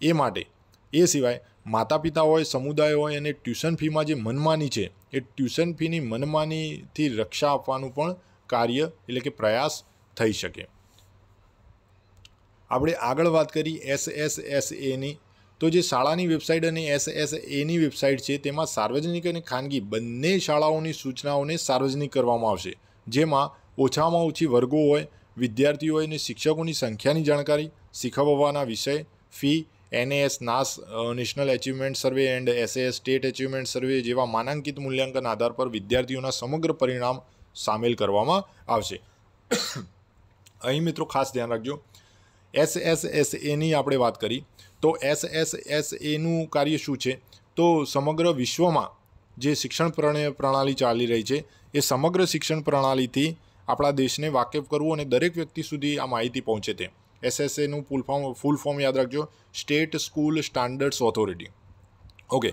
[SPEAKER 1] એ માટે એ સિવાય માતા પિતા હોય, સમુદાય હોય અને ટ્યુશન ફીમાં જે મનમાની છે એ ટ્યુશન ફીની મનમાનીથી રક્ષા આપવાનું પણ કાર્ય એટલે કે પ્રયાસ થઈ શકે. આપણે આગળ વાત કરી SSSAની. તો જે શાળાની વેબસાઇટ અને SSAની વેબસાઇટ છે તેમાં સાર્વજનિક અને ખાનગી બંને શાળાઓની સૂચનાઓને સાર્વજનિક કરવામાં આવશે, જેમાં ઓછામાં ઓછી વર્ગો હોય, વિદ્યાર્થીઓ હોય અને શિક્ષકોની સંખ્યાની જાણકારી, શીખવવાના વિષય, fee, NAS national achievement survey and SAS state achievement survey જેવા માનાંકિત મૂલ્યાંકન આધાર પર વિદ્યાર્થીઓના સમગ્ર પરિણામ સામેલ કરવામાં આવશે. અહીં મિત્રો ખાસ ધ્યાન રાખજો, SSSAની આપણે વાત કરી તો SSSAનું કાર્ય શું છે? તો સમગ્ર વિશ્વમાં જે શિક્ષણ પ્રણાલી ચાલી રહી છે એ સમગ્ર શિક્ષણ પ્રણાલીથી આપણા દેશને વાકેફ કરવું અને દરેક વ્યક્તિ સુધી આ માહિતી પહોંચે તે. SSAનું ફૂલ ફોર્મ યાદ રાખજો, state school standards authority. Okay,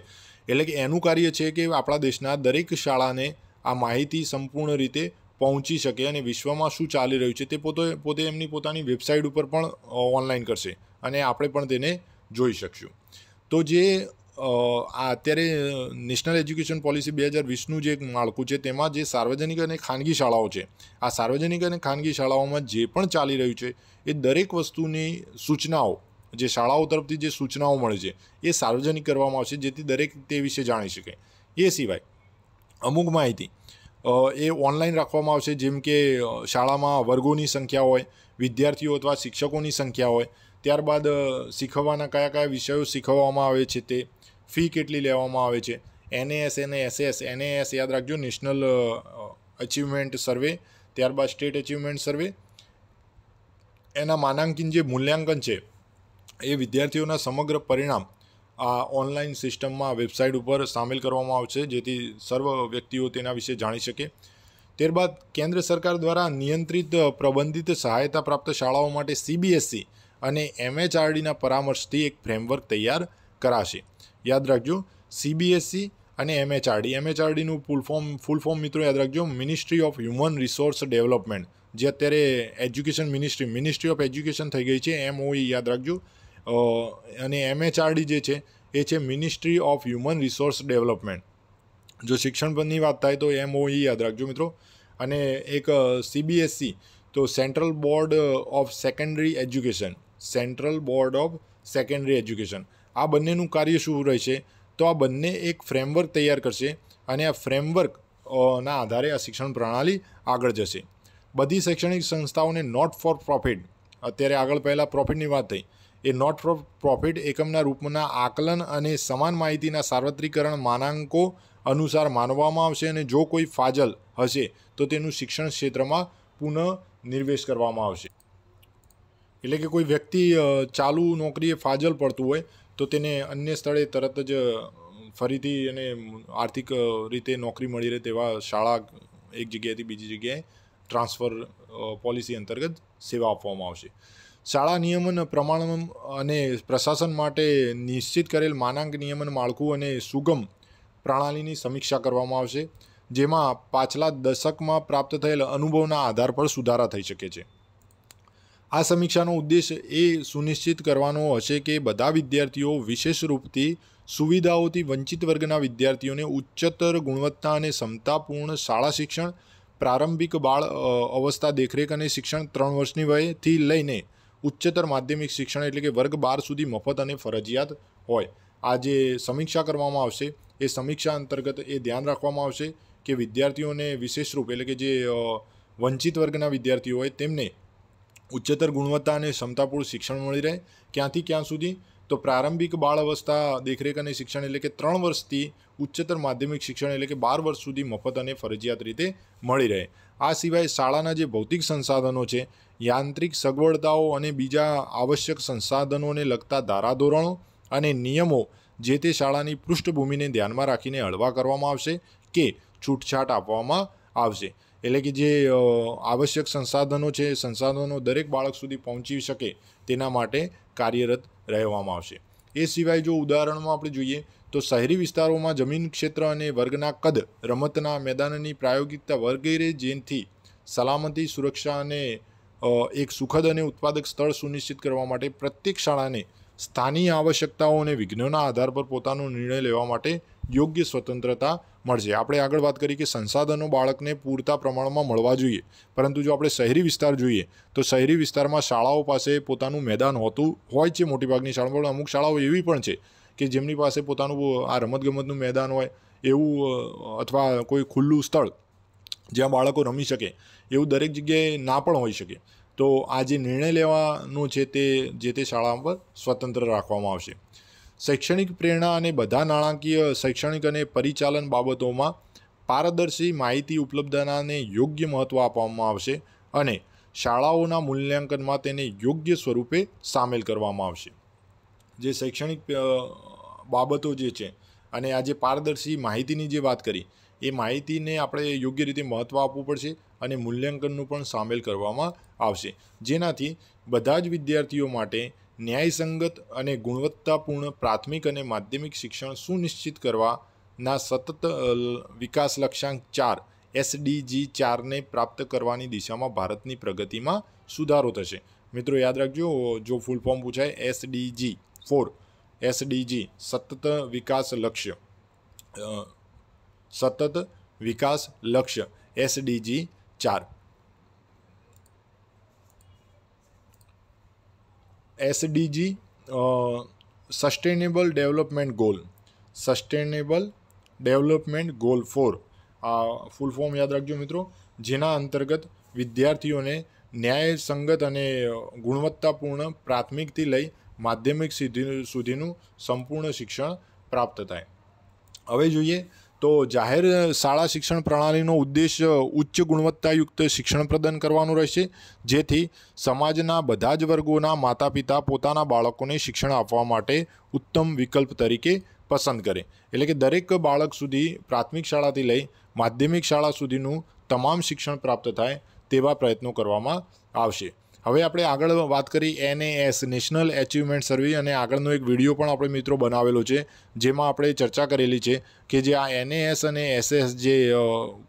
[SPEAKER 1] એટલે કે એનું કાર્ય છે કે આપણા દેશના દરેક શાળાને આ માહિતી સંપૂર્ણ રીતે પહોંચી શકે અને વિશ્વમાં શું ચાલી રહ્યું છે તે પોતે એમની પોતાની વેબસાઇટ ઉપર પણ ઓનલાઈન કરશે અને આપણે પણ તેને જોઈ શકશું. તો જે આ અત્યારે નેશનલ એજ્યુકેશન પોલિસી 2020નું જે માળખું છે તેમાં જે સાર્વજનિક અને ખાનગી શાળાઓ છે, આ સાર્વજનિક અને ખાનગી શાળાઓમાં જે પણ ચાલી રહ્યું છે એ દરેક વસ્તુની સૂચનાઓ જે શાળાઓ તરફથી જે સૂચનાઓ મળે છે એ સાર્વજનિક કરવામાં આવશે, જેથી દરેક તે વિશે જાણી શકે. એ સિવાય અમુક માહિતી એ ઓનલાઈન રાખવામાં આવશે, જેમ કે શાળામાં વર્ગોની સંખ્યા હોય, વિદ્યાર્થીઓ અથવા શિક્ષકોની સંખ્યા હોય, ત્યારબાદ શીખવવાના કયા કયા વિષયો શીખવવામાં આવે છે તે, ફી કેટલી લેવામાં આવે છે, NAS અને SAS. NAS યાદ રાખજો, નેશનલ અચીવમેન્ટ સર્વે, ત્યારબાદ સ્ટેટ અચીવમેન્ટ સર્વે. એના માનાંકિત જે મૂલ્યાંકન છે એ વિદ્યાર્થીઓના સમગ્ર પરિણામ આ ઓનલાઈન સિસ્ટમમાં વેબસાઇટ ઉપર સામેલ કરવામાં આવશે, જેથી સર્વ વ્યક્તિઓ તેના વિશે જાણી શકે. ત્યારબાદ કેન્દ્ર સરકાર દ્વારા નિયંત્રિત પ્રબંધિત સહાયતા પ્રાપ્ત શાળાઓ માટે CBSE અને MHRDના પરામર્શથી એક ફ્રેમવર્ક તૈયાર કરાશે. યાદ રાખજો, CBSE અને MHRDનું ફૂલ ફોર્મ મિત્રો યાદ રાખજો, ministry of human resource development, જે અત્યારે મિનિસ્ટ્રી ઓફ એજ્યુકેશન થઈ ગઈ છે, MOE યાદ રાખજો. અને MHRD જે છે એ છે ministry of human resource development. જો શિક્ષણ પરની વાત થાય તો MOE યાદ રાખજો મિત્રો. અને એક CBSE તો central board of secondary education. આ બંનેનું કાર્ય શું રહેશે? તો આ બંને એક ફ્રેમવર્ક તૈયાર કરશે અને આ ફ્રેમવર્ક ના આધારે આ શિક્ષણ પ્રણાલી આગળ જશે. બધી શૈક્ષણિક સંસ્થાઓને નોટ ફોર પ્રોફિટ, અત્યારે આગળ પહેલાં પ્રોફિટની વાત થઈ, એ નોટ ફોર પ્રોફિટ એકમના રૂપના આકલન અને સમાન માહિતીના સાર્વત્રિકરણ માનાંકો અનુસાર માનવામાં આવશે અને જો કોઈ ફાજલ હશે તો તેનું શિક્ષણ ક્ષેત્રમાં પુનઃ નિર્વેશ કરવામાં આવશે. એટલે કે કોઈ વ્યક્તિ ચાલુ નોકરીએ ફાજલ પડતું હોય તો તેને અન્ય સ્થળે તરત જ ફરીથી એને આર્થિક રીતે નોકરી મળી રહે તેવા શાળા એક જગ્યાએથી બીજી જગ્યાએ ટ્રાન્સફર પોલિસી અંતર્ગત સેવા આપવામાં આવશે. શાળા નિયમન પ્રમાણ અને પ્રશાસન માટે નિશ્ચિત કરેલ માનાંક નિયમન માળખું અને સુગમ પ્રણાલીની સમીક્ષા કરવામાં આવશે, જેમાં પાછલા દશકમાં પ્રાપ્ત થયેલ અનુભવના આધાર પર સુધારા થઈ શકે છે. આ સમીક્ષાનો ઉદ્દેશ એ સુનિશ્ચિત કરવાનો હશે કે બધા વિદ્યાર્થીઓ, વિશેષ રૂપથી સુવિધાઓથી વંચિત વર્ગના વિદ્યાર્થીઓને ઉચ્ચતર ગુણવત્તા અને ક્ષમતાપૂર્ણ શાળા શિક્ષણ, પ્રારંભિક બાળ અવસ્થા દેખરેખ અને શિક્ષણ 3 વર્ષની વયથી લઈને ઉચ્ચતર માધ્યમિક શિક્ષણ એટલે કે વર્ગ 12 સુધી મફત અને ફરજિયાત હોય. આ જે સમીક્ષા કરવામાં આવશે એ સમીક્ષા અંતર્ગત એ ધ્યાન રાખવામાં આવશે કે વિદ્યાર્થીઓને વિશેષ રૂપ એટલે કે જે વંચિત વર્ગના વિદ્યાર્થીઓ હોય તેમને ઉચ્ચતર ગુણવત્તા અને ક્ષમતાપૂર્ણ શિક્ષણ મળી રહે. ક્યાંથી ક્યાં સુધી? તો પ્રારંભિક બાળ અવસ્થા દેખરેખ અને શિક્ષણ એટલે કે 3 વર્ષથી ઉચ્ચતર માધ્યમિક શિક્ષણ એટલે કે 12 વર્ષ સુધી મફત અને ફરજિયાત રીતે મળી રહે. આ સિવાય શાળાના જે ભૌતિક સંસાધનો છે, યાંત્રિક સગવડતાઓ અને બીજા આવશ્યક સંસાધનોને લગતા ધારાધોરણો અને નિયમો જે તે શાળાની પૃષ્ઠભૂમિને ધ્યાનમાં રાખીને હળવા કરવામાં આવશે કે છૂટછાટ આપવામાં આવશે. એટલે કે જે આવશ્યક સંસાધનો છે, સંસાધનો દરેક બાળક સુધી પહોંચી શકે તેના માટે કાર્યરત રહેવામાં આવશે. એ સિવાય જો ઉદાહરણમાં આપણે જોઈએ તો શહેરી વિસ્તારોમાં જમીન ક્ષેત્ર અને વર્ગના કદ, રમતના મેદાનની પ્રાયોગિકતા વગેરે જેથી સલામતી, સુરક્ષા અને એક સુખદ અને ઉત્પાદક સ્થળ સુનિશ્ચિત કરવા માટે પ્રત્યેક શાળાને સ્થાનીય આવશ્યકતાઓ અને વિઘ્નોના આધાર પર પોતાનો નિર્ણય લેવા માટે યોગ્ય સ્વતંત્રતા મળશે. આપણે આગળ વાત કરી કે સંસાધનો બાળકને પૂરતા પ્રમાણમાં મળવા જોઈએ, પરંતુ જો આપણે શહેરી વિસ્તાર જોઈએ તો શહેરી વિસ્તારમાં શાળાઓ પાસે પોતાનું મેદાન હોતું હોય છે. મોટીભાગની શાળાઓ, પણ અમુક શાળાઓ એવી પણ છે કે જેમની પાસે પોતાનું આ રમતગમતનું મેદાન હોય એવું, અથવા કોઈ ખુલ્લું સ્થળ જ્યાં બાળકો રમી શકે એવું દરેક જગ્યાએ ના પણ હોઈ શકે. તો આ જે નિર્ણય લેવાનો છે તે જે તે શાળા પર સ્વતંત્ર રાખવામાં આવશે. શૈક્ષણિક પ્રેરણા અને બધા નાણાકીય, શૈક્ષણિક અને પરિચાલન બાબતોમાં પારદર્શી માહિતી ઉપલબ્ધતાને યોગ્ય મહત્ત્વ આપવામાં આવશે અને શાળાઓના મૂલ્યાંકનમાં તેને યોગ્ય સ્વરૂપે સામેલ કરવામાં આવશે. જે શૈક્ષણિક બાબતો જે છે અને આ જે પારદર્શી માહિતીની જે વાત કરી, એ માહિતીને આપણે યોગ્ય રીતે મહત્ત્વ આપવું પડશે અને મૂલ્યાંકનનું પણ સામેલ કરવામાં આવશે, જેનાથી બધા જ વિદ્યાર્થીઓ માટે ન્યાયસંગત અને ગુણવત્તાપૂર્ણ પ્રાથમિક અને માધ્યમિક શિક્ષણ સુનિશ્ચિત કરવાના સતત વિકાસ લક્ષ્યાંક 4 SDG 4ને પ્રાપ્ત કરવાની દિશામાં ભારતની પ્રગતિમાં સુધારો થશે. મિત્રો યાદ રાખજો, જો ફૂલ ફોર્મ પૂછાય SDG 4, SDG સતત વિકાસ લક્ષ્ય, સતત વિકાસ લક્ષ્ય SDG 4. SDG sustainable development goal, sustainable development goal 4, આ ફૂલ ફોર્મ યાદ રાખજો મિત્રો, જેના અંતર્ગત વિદ્યાર્થીઓને ન્યાયસંગત અને ગુણવત્તાપૂર્ણ પ્રાથમિકથી લઈ માધ્યમિક સુધીનું સંપૂર્ણ શિક્ષણ પ્રાપ્ત થાય. હવે જોઈએ તો જાહેર શાળા શિક્ષણ પ્રણાલીનો ઉદ્દેશ ઉચ્ચ ગુણવત્તાયુક્ત શિક્ષણ પ્રદાન કરવાનો રહેશે, જેથી સમાજના બધા જ વર્ગોના માતા પિતા પોતાના બાળકોને શિક્ષણ આપવા માટે ઉત્તમ વિકલ્પ તરીકે પસંદ કરે. એટલે કે દરેક બાળક સુધી પ્રાથમિક શાળાથી લઈ માધ્યમિક શાળા સુધીનું તમામ શિક્ષણ પ્રાપ્ત થાય તેવા પ્રયત્નો કરવામાં આવશે. હવે આપણે આગળ વાત કરી NAS, નેશનલ એચિવમેન્ટ સર્વે, અને આગળનો એક વિડીયો પણ આપણે મિત્રો બનાવેલો છે જેમાં આપણે ચર્ચા કરેલી છે કે જે આ NAS અને SS જે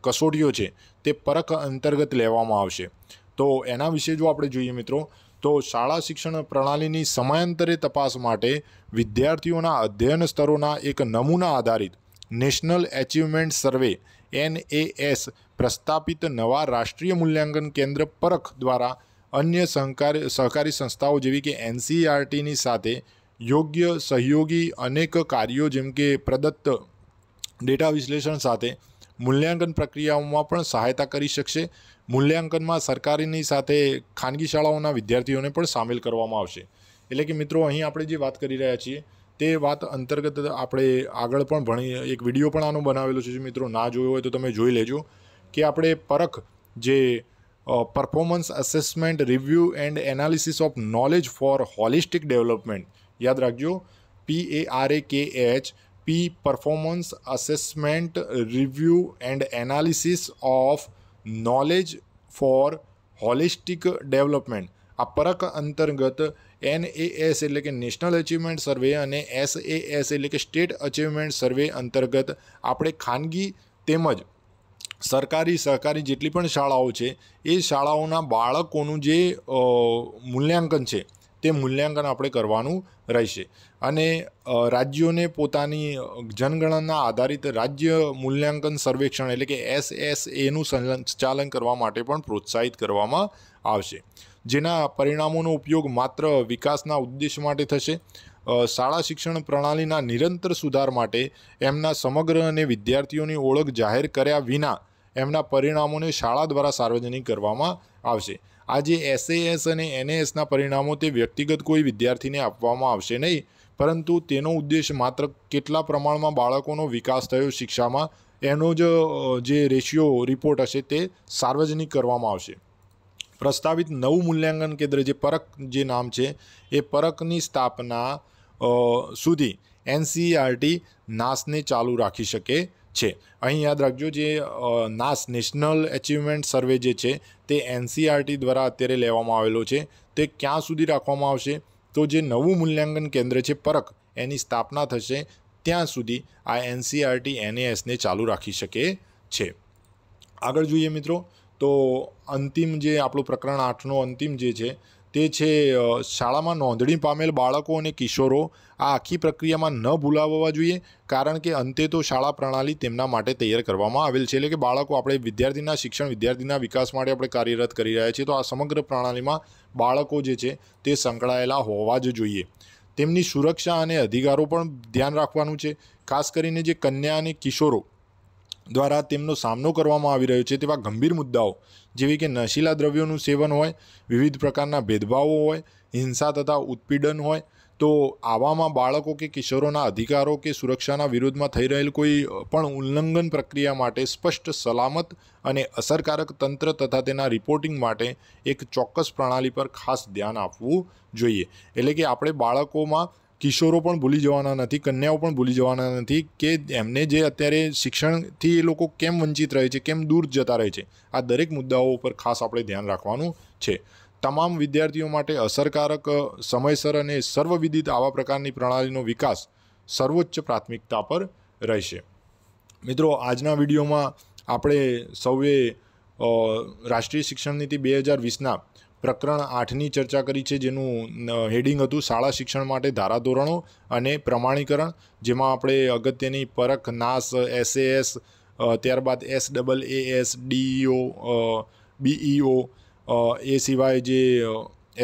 [SPEAKER 1] કસોટીઓ છે તે પરખ અંતર્ગત લેવામાં આવશે. તો એના વિશે જો આપણે જોઈએ મિત્રો, તો શાળા શિક્ષણ પ્રણાલીની સમયાંતરે તપાસ માટે વિદ્યાર્થીઓના અધ્યયન સ્તરોના એક નમૂના આધારિત નેશનલ એચિવમેન્ટ સર્વે NAS પ્રસ્થાપિત નવા રાષ્ટ્રીય મૂલ્યાંકન કેન્દ્ર પરખ દ્વારા અન્ય સહકારી સંસ્થાઓ જેવી કે NCERTની સાથે યોગ્ય સહયોગી અનેક કાર્યો જેમ કે પ્રદત્ત ડેટા વિશ્લેષણ સાથે મૂલ્યાંકન પ્રક્રિયાઓમાં પણ સહાયતા કરી શકશે. મૂલ્યાંકનમાં સરકારીની સાથે ખાનગી શાળાઓના વિદ્યાર્થીઓને પણ સામેલ કરવામાં આવશે. એટલે કે મિત્રો અહીં આપણે જે વાત કરી રહ્યા છીએ તે વાત અંતર્ગત આપણે આગળ પણ ભણી, એક વિડીયો પણ આનો બનાવેલો છે. મિત્રો ના જોયો હોય તો તમે જોઈ લેજો કે આપણે પરખ જે performance assessment review and analysis of knowledge four holistic development, યાદ રાખજો PARAKH, performance assessment review and analysis of knowledge four holistic development. આ પરખ અંતર્ગત NAS એટલે કે નેશનલ અચીવમેન્ટ સર્વે અને SAS એટલે કે સ્ટેટ અચીવમેન્ટ સર્વે અંતર્ગત આપણે ખાનગી તેમજ સરકારી સહકારી જેટલી પણ શાળાઓ છે એ શાળાઓના બાળકોનું જે મૂલ્યાંકન છે તે મૂલ્યાંકન આપણે કરવાનું રહેશે. અને રાજ્યોને પોતાની જનગણના આધારિત રાજ્ય મૂલ્યાંકન સર્વેક્ષણ એટલે કે SSAનું સંચાલન કરવા માટે પણ પ્રોત્સાહિત કરવામાં આવશે, જેના પરિણામોનો ઉપયોગ માત્ર વિકાસના ઉદ્દેશ માટે થશે. શાળા શિક્ષણ પ્રણાલીના નિરંતર સુધાર માટે એમના સમગ્ર અને વિદ્યાર્થીઓની ઓળખ જાહેર કર્યા વિના એમના પરિણામોને શાળા દ્વારા સાર્વજનિક કરવામાં આવશે. આ જે SAS અને NASના પરિણામો તે વ્યક્તિગત કોઈ વિદ્યાર્થીને આપવામાં આવશે નહીં, પરંતુ તેનો ઉદ્દેશ માત્ર કેટલા પ્રમાણમાં બાળકોનો વિકાસ થયો શિક્ષામાં એનો જ જે રેશિયો રિપોર્ટ હશે તે સાર્વજનિક કરવામાં આવશે. પ્રસ્તાવિત નવું મૂલ્યાંકન કેન્દ્ર જે પરખ જે નામ છે એ પરખની સ્થાપના સુધી NCERT નાસને ચાલુ રાખી શકે છે. અહીં યાદ રાખજો, જે નાસ નેશનલ એચિવમેન્ટ સર્વે જે છે તે NCERT દ્વારા અત્યારે લેવામાં આવેલો છે. તે ક્યાં સુધી રાખવામાં આવશે? તો જે નવું મૂલ્યાંકન કેન્દ્ર છે પરખ એની સ્થાપના થશે ત્યાં સુધી આ NCERT NASને ચાલુ રાખી શકે છે. આગળ જોઈએ મિત્રો, તો અંતિમ જે આપણું પ્રકરણ 8નો અંતિમ જે છે તે છે શાળામાં નોંધણી પામેલ બાળકો અને કિશોરો આ આખી પ્રક્રિયામાં ન ભૂલાવવા જોઈએ, કારણ કે અંતે તો શાળા પ્રણાલી તેમના માટે તૈયાર કરવામાં આવેલ છે. એટલે કે બાળકો, આપણે વિદ્યાર્થીના શિક્ષણ, વિદ્યાર્થીના વિકાસ માટે આપણે કાર્યરત કરી રહ્યા છીએ, તો આ સમગ્ર પ્રણાલીમાં બાળકો જે છે તે સંકળાયેલા હોવા જ જોઈએ. તેમની સુરક્ષા અને અધિકારો પણ ધ્યાન રાખવાનું છે. ખાસ કરીને જે કન્યા અને કિશોરો દ્વારા તેમનો સામનો કરવામાં આવી રહ્યો છે તેવા ગંભીર મુદ્દાઓ જેવી કે નશીલા દ્રવ્યોનું સેવન હોય, વિવિધ પ્રકારના ભેદભાવો હોય, હિંસા તથા ઉત્પીડન હોય, તો આવામાં બાળકો કે કિશોરોના અધિકારો કે સુરક્ષાના વિરોધમાં થઈ રહેલ કોઈ પણ ઉલ્લંઘન પ્રક્રિયા માટે સ્પષ્ટ, સલામત અને અસરકારક તંત્ર તથા તેના રિપોર્ટિંગ માટે એક ચોક્કસ પ્રણાલી પર ખાસ ધ્યાન આપવું જોઈએ. એટલે કે આપણે બાળકોમાં કિશોરો પણ ભૂલી જવાના નથી, કન્યાઓ પણ ભૂલી જવાના નથી કે એમને જે અત્યારે શિક્ષણથી એ લોકો કેમ વંચિત રહે છે, કેમ દૂર જતા રહે છે. આ દરેક મુદ્દાઓ ઉપર ખાસ આપણે ધ્યાન રાખવાનું છે. તમામ વિદ્યાર્થીઓ માટે અસરકારક, સમયસર અને સર્વવિદિત આવા પ્રકારની પ્રણાલીનો વિકાસ સર્વોચ્ચ પ્રાથમિકતા પર રહેશે. મિત્રો, આજના વિડીયોમાં આપણે સૌએ રાષ્ટ્રીય શિક્ષણ નીતિ 2020ના પ્રકરણ 8ની ચર્ચા કરી છે, જેનું હેડિંગ હતું શાળા શિક્ષણ માટે ધારાધોરણો અને પ્રમાણીકરણ, જેમાં આપણે અગત્યની પરખ, નાસ, SAS, ત્યારબાદ SAAS, DEO, BEO, એ સિવાય જે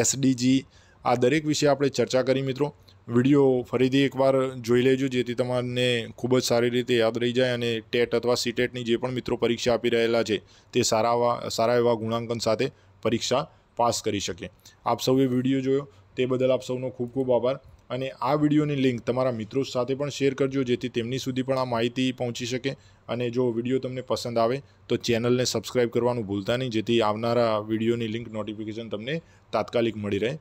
[SPEAKER 1] SDG, આ દરેક વિશે આપણે ચર્ચા કરી. મિત્રો, વિડીયો ફરીથી એકવાર જોઈ લેજો, જેથી તમને ખૂબ જ સારી રીતે યાદ રહી જાય અને ટેટ અથવા CTETની જે પણ મિત્રો પરીક્ષા આપી રહેલા છે તે સારા એવા ગુણાંકન સાથે પરીક્ષા પાસ કરી શકે. આપ સૌએ વિડીયો જોયો તે બદલ આપ સૌનો ખૂબ ખૂબ આભાર. અને આ વિડીયોની લિંક તમારા મિત્રો સાથે પણ શેર કરજો, જેથી તેમની સુધી પણ આ માહિતી પહોંચી શકે. અને જો વિડીયો તમને પસંદ આવે તો ચેનલને સબસ્ક્રાઈબ કરવાનું ભૂલતા નહીં, જેથી આવનારા વિડીયોની લિંક નોટિફિકેશન તમને તાત્કાલિક મળી રહે.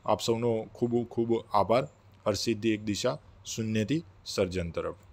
[SPEAKER 1] આપ સૌનો ખૂબ ખૂબ આભાર. હર સિદ્ધિ એક દિશા, શૂન્યથી સર્જન તરફ.